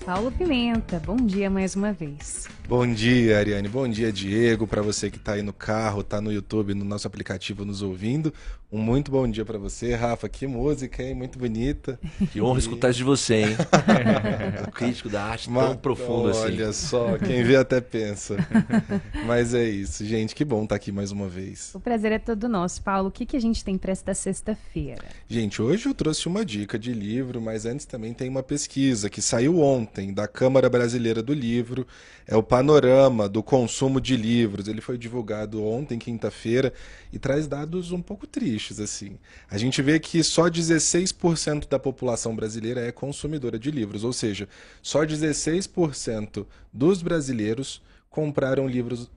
Paulo Pimenta. Bom dia mais uma vez. Bom dia, Ariane. Bom dia, Diego. Para você que está aí no carro, está no YouTube, no nosso aplicativo nos ouvindo. Um muito bom dia para você, Rafa. Que música, hein? Muito bonita. Que honra escutar isso de você, hein? O crítico da arte tão profundo assim. Olha só, quem vê até pensa. Mas é isso, gente. Que bom estar aqui mais uma vez. O prazer é todo nosso. Paulo, o que a gente tem para esta sexta-feira? Gente, hoje eu trouxe uma dica de livro, mas antes também tem uma pesquisa que saiu ontem da Câmara Brasileira do Livro. É o panorama do consumo de livros. Ele foi divulgado ontem, quinta-feira, e traz dados um pouco tristes, assim. A gente vê que só 16% da população brasileira é consumidora de livros, ou seja, só 16% dos brasileiros compraram livros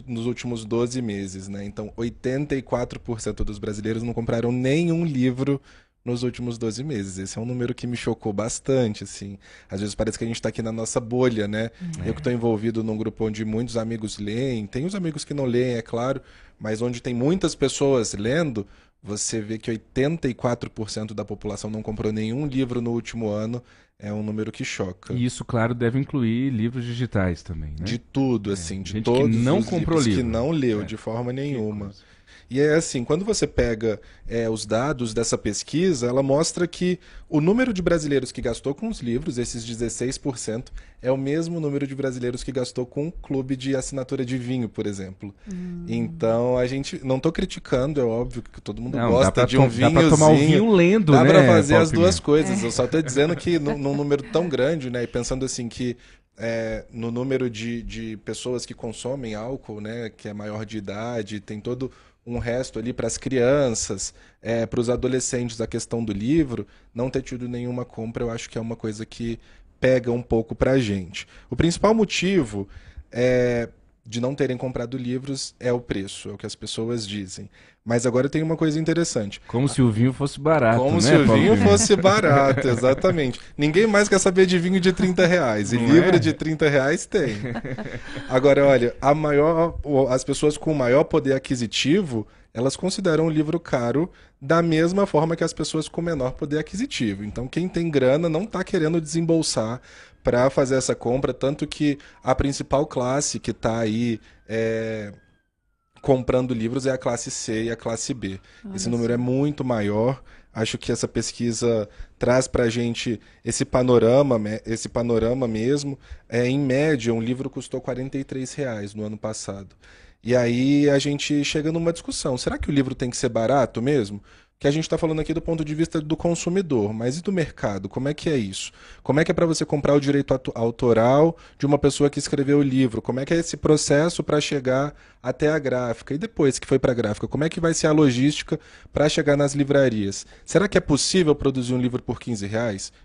nos últimos 12 meses, né? Então, 84% dos brasileiros não compraram nenhum livro nos últimos 12 meses. Esse é um número que me chocou bastante, assim. Às vezes parece que a gente está aqui na nossa bolha, né? Eu que estou envolvido num grupo onde muitos amigos leem, tem os amigos que não leem, é claro, mas onde tem muitas pessoas lendo, você vê que 84% da população não comprou nenhum livro no último ano. É um número que choca. E isso, claro, deve incluir livros digitais também, né? De tudo, assim, de gente todos que não os comprou livros livro. que não leu de forma nenhuma. E é assim, quando você pega os dados dessa pesquisa, ela mostra que o número de brasileiros que gastou com os livros, esses 16%, é o mesmo número de brasileiros que gastou com um clube de assinatura de vinho, por exemplo. Então, a gente, não estou criticando, é óbvio que todo mundo gosta de um vinhozinho. Dá pra tomar um vinho lendo, né? Dá pra fazer Paulo as duas Pimenta? coisas. Eu só estou dizendo que num número tão grande, né, e pensando assim que no número de pessoas que consomem álcool, né, que é maior de idade, tem todo um resto ali para as crianças, para os adolescentes, a questão do livro, não ter tido nenhuma compra, eu acho que é uma coisa que pega um pouco para a gente. O principal motivo de não terem comprado livros é o preço, é o que as pessoas dizem. Mas agora tem uma coisa interessante. Como se o vinho fosse barato, Como né, se o Paulo vinho Pimenta? fosse barato, exatamente. Ninguém mais quer saber de vinho de R$ 30. E Não livro é? de R$ 30 tem. Agora, olha, as pessoas com maior poder aquisitivo, elas consideram o livro caro da mesma forma que as pessoas com menor poder aquisitivo. Então, quem tem grana não está querendo desembolsar para fazer essa compra, tanto que a principal classe que está aí comprando livros é a classe C e a classe B. Esse número é muito maior. Acho que essa pesquisa traz para a gente esse panorama mesmo. Em média, um livro custou R$ 43 no ano passado. E aí a gente chega numa discussão. Será que o livro tem que ser barato mesmo? Que a gente está falando aqui do ponto de vista do consumidor, mas e do mercado? Como é que é isso? Como é que é para você comprar o direito autoral de uma pessoa que escreveu o livro? Como é que é esse processo para chegar até a gráfica? E depois que foi para a gráfica, como é que vai ser a logística para chegar nas livrarias? Será que é possível produzir um livro por R$ 15?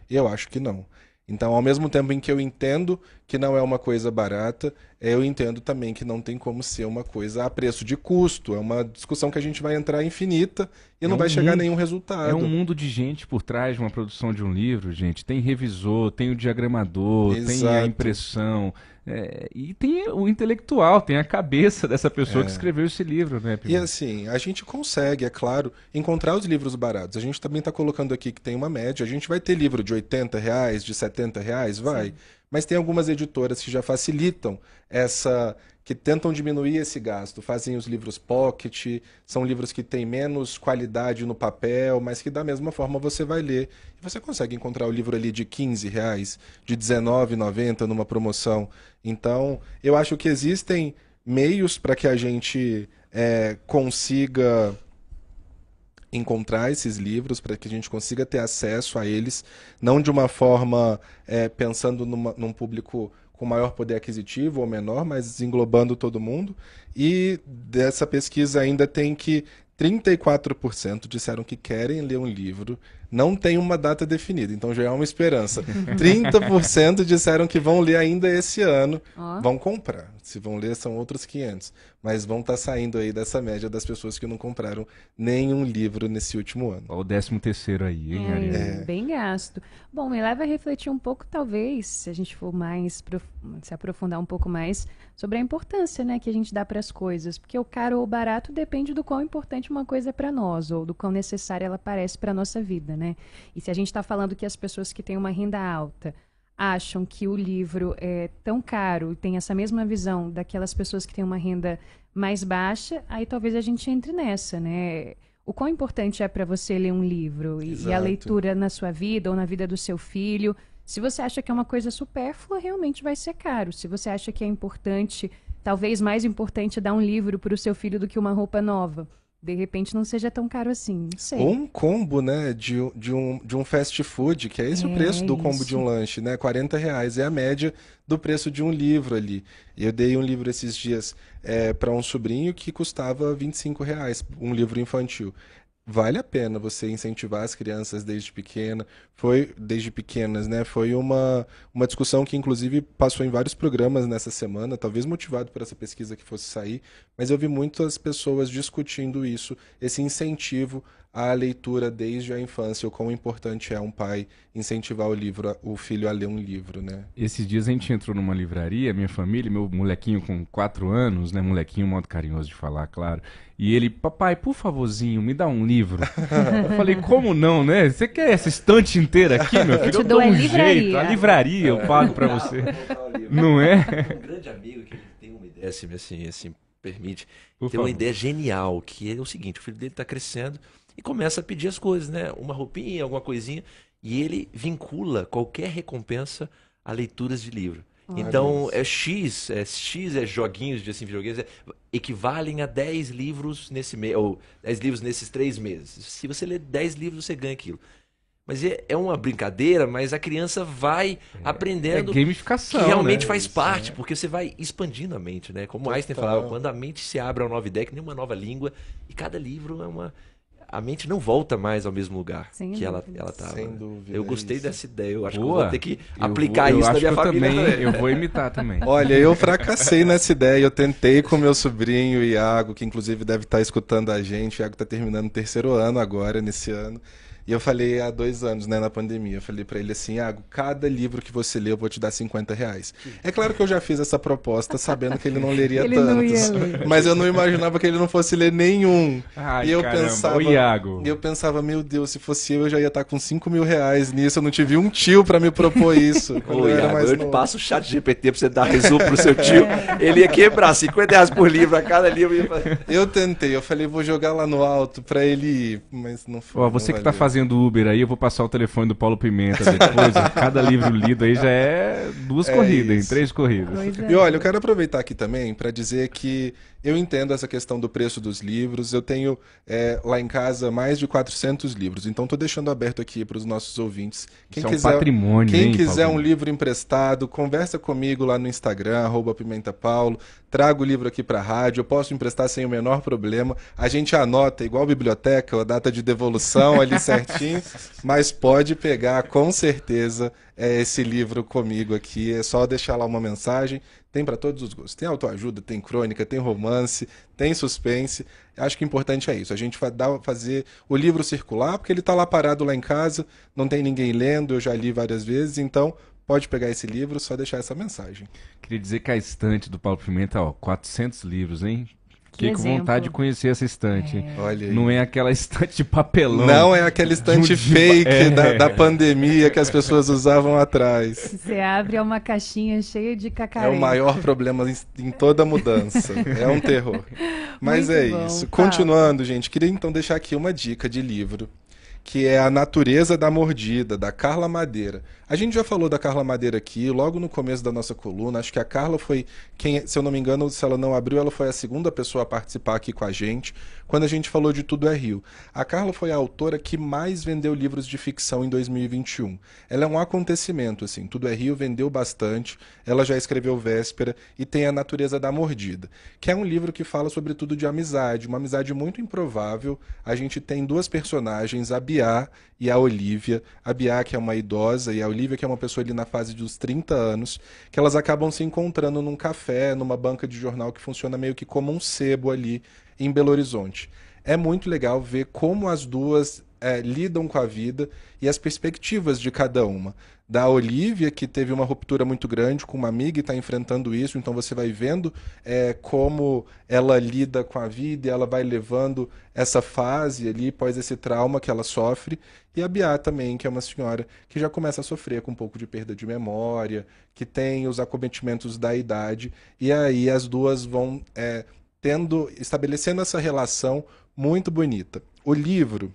Eu acho que não. Então, ao mesmo tempo em que eu entendo que não é uma coisa barata, eu entendo também que não tem como ser uma coisa a preço de custo. É uma discussão que a gente vai entrar infinita e não vai chegar a nenhum resultado. É um mundo de gente por trás de uma produção de um livro, gente. Tem revisor, tem o diagramador, tem a Exato. impressão, e tem o intelectual, tem a cabeça dessa pessoa que escreveu esse livro, né, E Pimenta? assim, a gente consegue, é claro, encontrar os livros baratos. A gente também está colocando aqui que tem uma média. A gente vai ter livro de R$ 80, de R$ 70, vai. Sim. Mas tem algumas editoras que já facilitam que tentam diminuir esse gasto. Fazem os livros pocket, são livros que têm menos qualidade no papel, mas que da mesma forma você vai ler. E você consegue encontrar o livro ali de R$ 15, de R$ 19,90 numa promoção. Então, eu acho que existem meios para que a gente consiga encontrar esses livros, para que a gente consiga ter acesso a eles, não de uma forma pensando num público com maior poder aquisitivo ou menor, mas englobando todo mundo. E dessa pesquisa ainda tem que 34% disseram que querem ler um livro, não tem uma data definida, então já é uma esperança. 30% disseram que vão ler ainda esse ano, Ó. vão comprar. Se vão ler são outros 500, mas vão estar saindo aí dessa média das pessoas que não compraram nenhum livro nesse último ano. Ó, o 13º aí, hein, Ariane? Bem gasto. Bom, me leva a refletir um pouco, talvez, se a gente for se aprofundar um pouco mais, sobre a importância, né, que a gente dá para as coisas. Porque o caro ou barato depende do quão importante uma coisa é para nós, ou do quão necessária ela parece para a nossa vida, né? E se a gente está falando que as pessoas que têm uma renda alta acham que o livro é tão caro e tem essa mesma visão daquelas pessoas que têm uma renda mais baixa, aí talvez a gente entre nessa, né? O quão importante é para você ler um livro e a Exato. leitura na sua vida ou na vida do seu filho. Se você acha que é uma coisa supérflua, realmente vai ser caro. Se você acha que é importante, talvez mais importante dar um livro para o seu filho do que uma roupa nova, de repente não seja tão caro assim, não sei. Ou um combo, né, de um fast food, que é esse o preço do combo de um lanche, né? R$ 40 é a média do preço de um livro ali. Eu dei um livro esses dias para um sobrinho que custava R$ 25, um livro infantil. Vale a pena você incentivar as crianças desde pequenas, né? Foi uma discussão que, inclusive, passou em vários programas nessa semana, talvez motivado por essa pesquisa que fosse sair, mas eu vi muitas pessoas discutindo isso, esse incentivo à leitura desde a infância, o quão importante é um pai incentivar o filho a ler um livro, né? Esses dias a gente entrou numa livraria, minha família, meu molequinho com 4 anos, né? Molequinho, modo carinhoso de falar, claro. E ele, papai, por favorzinho, me dá um livro. Eu falei, como não, né? Você quer essa estante inteira aqui, meu filho? Eu te dou um livraria. jeito, a livraria eu pago pra você. Não é? Um grande amigo que tem uma ideia, assim, permite, Por tem uma favor. ideia genial, que é o seguinte, o filho dele está crescendo e começa a pedir as coisas, né? Uma roupinha, alguma coisinha, e ele vincula qualquer recompensa a leituras de livro. Então, X joguinhos de videogames, equivalem a 10 livros nesse mês, ou 10 livros nesses 3 meses. Se você ler 10 livros, você ganha aquilo. Mas é uma brincadeira, mas a criança vai aprendendo gamificação, que realmente né? faz parte, porque você vai expandindo a mente, né? Como Einstein falava, quando a mente se abre a uma nova ideia, que nem uma nova língua, e cada livro é uma... A mente não volta mais ao mesmo lugar Sem que ela dúvidas. estava. Sem dúvida, Eu gostei isso. dessa ideia, eu acho que eu Boa. vou ter que Eu aplicar vou- eu isso na acho minha que eu família também. também. Eu vou imitar também. Olha, eu fracassei nessa ideia. Eu tentei com meu sobrinho, Iago, que inclusive deve estar escutando a gente. O Iago está terminando o 3º ano agora, nesse ano. E eu falei há 2 anos, né, na pandemia, eu falei pra ele assim, Iago, cada livro que você lê eu vou te dar R$ 50. É claro que eu já fiz essa proposta sabendo que ele não leria Ele tantos, não ia ler. mas eu não imaginava que ele não fosse ler nenhum. Ai, E eu caramba. Ô, Iago. pensava, meu Deus, se fosse eu já ia estar com R$ 5.000 nisso, eu não tive um tio pra me propor isso. quando Ô, eu era Iago, mais eu te novo. passo o chat GPT pra você dar resumo pro seu tio. Ele ia quebrar R$ 50 por livro, a cada livro ia fazer. Eu tentei, eu falei, vou jogar lá no alto pra ele ir, mas não foi. Ó, você não que tá valeu. fazendo Uber aí, eu vou passar o telefone do Paulo Pimenta depois. Cada livro lido aí já é 2 É corridas, hein? isso. 3 corridas. Pois é. E olha, eu quero aproveitar aqui também para dizer que eu entendo essa questão do preço dos livros. Eu tenho lá em casa mais de 400 livros, então estou deixando aberto aqui para os nossos ouvintes. Isso é um patrimônio, quem hein, quiser Paulinho? um livro emprestado, conversa comigo lá no Instagram, @PimentaPaulo. Trago o livro aqui para a rádio, eu posso emprestar sem o menor problema. A gente anota, igual biblioteca, a data de devolução ali certinho, mas pode pegar com certeza esse livro comigo aqui. É só deixar lá uma mensagem. Tem para todos os gostos. Tem autoajuda, tem crônica, tem romance, tem suspense. Acho que o importante é isso. A gente fazer o livro circular, porque ele está lá parado lá em casa, não tem ninguém lendo, eu já li várias vezes, então pode pegar esse livro, só deixar essa mensagem. Queria dizer que a estante do Paulo Pimenta, ó, 400 livros, hein? Fiquei com exemplo. vontade de conhecer essa estante, hein? Olha aí. Não é aquela estante de papelão. Não é aquele estante fake da pandemia que as pessoas usavam atrás. Você abre é uma caixinha cheia de É cacaré. o maior problema em toda mudança. É um terror. Mas Muito é bom, isso. Paulo. Continuando, gente, queria então deixar aqui uma dica de livro, que é A Natureza da Mordida, da Carla Madeira. A gente já falou da Carla Madeira aqui, logo no começo da nossa coluna. Acho que a Carla foi quem, se eu não me engano, se ela não abriu, ela foi a segunda pessoa a participar aqui com a gente, quando a gente falou de Tudo é Rio. A Carla foi a autora que mais vendeu livros de ficção em 2021. Ela é um acontecimento, assim. Tudo é Rio vendeu bastante, ela já escreveu Véspera e tem A Natureza da Mordida, que é um livro que fala sobretudo de amizade, uma amizade muito improvável. A gente tem 2 personagens, a Biá e a Olivia. A Biá, que é uma idosa, e a Olivia, que é uma pessoa ali na fase dos 30 anos, que elas acabam se encontrando num café, numa banca de jornal que funciona meio que como um sebo ali em Belo Horizonte. É muito legal ver como as duas lidam com a vida e as perspectivas de cada uma. Da Olivia, que teve uma ruptura muito grande com uma amiga e está enfrentando isso, então você vai vendo como ela lida com a vida e ela vai levando essa fase ali, após esse trauma que ela sofre. E a Biá também, que é uma senhora que já começa a sofrer com um pouco de perda de memória, que tem os acometimentos da idade, e aí as duas vão estabelecendo essa relação muito bonita. O livro,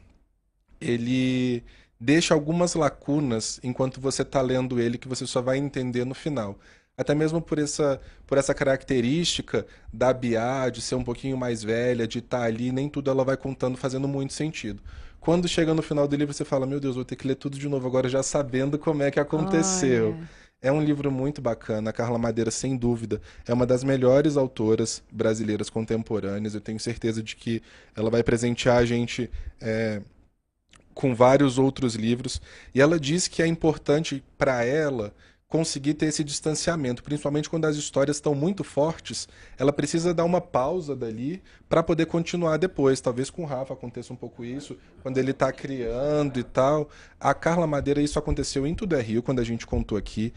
ele deixa algumas lacunas enquanto você está lendo ele, que você só vai entender no final. Até mesmo por essa característica da Biá, de ser um pouquinho mais velha, de estar ali, nem tudo ela vai contando, fazendo muito sentido. Quando chega no final do livro, você fala, meu Deus, vou ter que ler tudo de novo agora, já sabendo como é que aconteceu. Olha. É um livro muito bacana. A Carla Madeira, sem dúvida, é uma das melhores autoras brasileiras contemporâneas. Eu tenho certeza de que ela vai presentear a gente com vários outros livros. E ela diz que é importante para ela conseguir ter esse distanciamento, principalmente quando as histórias estão muito fortes. Ela precisa dar uma pausa dali para poder continuar depois. Talvez com o Rafa aconteça um pouco isso, quando ele está criando e tal. A Carla Madeira, isso aconteceu em Tudo é Rio, quando a gente contou aqui.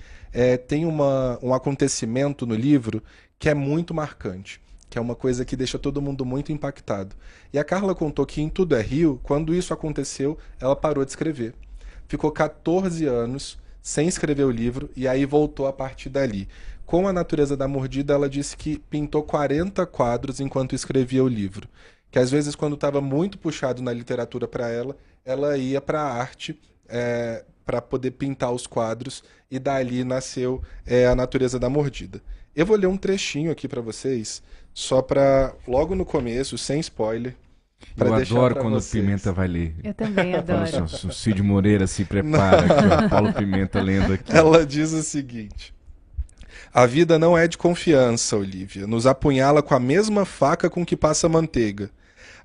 Tem um acontecimento no livro que é muito marcante, que é uma coisa que deixa todo mundo muito impactado. E a Carla contou que em Tudo é Rio, quando isso aconteceu, ela parou de escrever. Ficou 14 anos sem escrever o livro, e aí voltou a partir dali. Com A Natureza da Mordida, ela disse que pintou 40 quadros enquanto escrevia o livro. Que às vezes, quando estava muito puxado na literatura para ela ia para a arte para poder pintar os quadros, e dali nasceu A Natureza da Mordida. Eu vou ler um trechinho aqui para vocês, só para, logo no começo, sem spoiler, Eu adoro quando o vocês. Pimenta vai ler. Eu também adoro. O Cid Moreira se prepara aqui, ó, Paulo Pimenta lendo aqui. Ela diz o seguinte: a vida não é de confiança, Olivia. Nos apunhala com a mesma faca com que passa manteiga.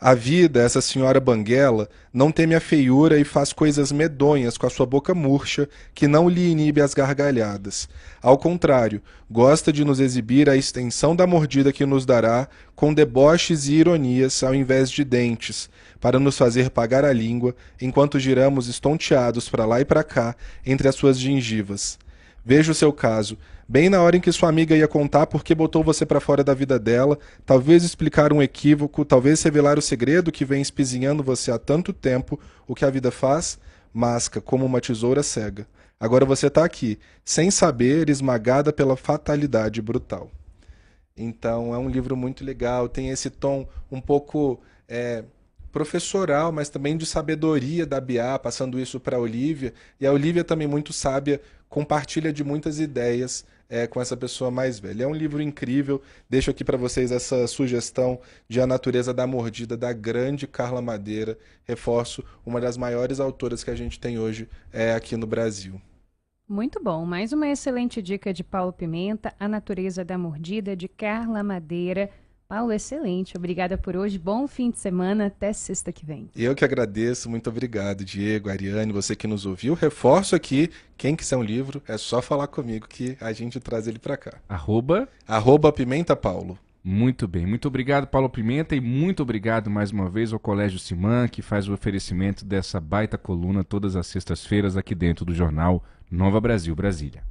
A vida, essa senhora banguela, não teme a feiura e faz coisas medonhas com a sua boca murcha, que não lhe inibe as gargalhadas. Ao contrário, gosta de nos exibir a extensão da mordida que nos dará, com deboches e ironias ao invés de dentes, para nos fazer pagar a língua, enquanto giramos estonteados para lá e para cá, entre as suas gengivas. Veja o seu caso. Bem na hora em que sua amiga ia contar por que botou você para fora da vida dela, talvez explicar um equívoco, talvez revelar o segredo que vem espizinhando você há tanto tempo, o que a vida faz, masca como uma tesoura cega. Agora você está aqui, sem saber, esmagada pela fatalidade brutal. Então é um livro muito legal, tem esse tom um pouco professoral, mas também de sabedoria da Biá, passando isso para a Olivia, e a Olivia também muito sábia, compartilha de muitas ideias com essa pessoa mais velha. É um livro incrível, deixo aqui para vocês essa sugestão de A Natureza da Mordida, da grande Carla Madeira, reforço, uma das maiores autoras que a gente tem hoje aqui no Brasil. Muito bom. Mais uma excelente dica de Paulo Pimenta, A Natureza da Mordida, de Carla Madeira. Paulo, excelente. Obrigada por hoje. Bom fim de semana. Até sexta que vem. Eu que agradeço. Muito obrigado, Diego, Ariane, você que nos ouviu. Reforço aqui, quem quiser um livro, é só falar comigo que a gente traz ele para cá. @ Pimenta Paulo. Muito bem. Muito obrigado, Paulo Pimenta, e muito obrigado mais uma vez ao Colégio Simã, que faz o oferecimento dessa baita coluna todas as sextas-feiras aqui dentro do jornal Nova Brasil, Brasília.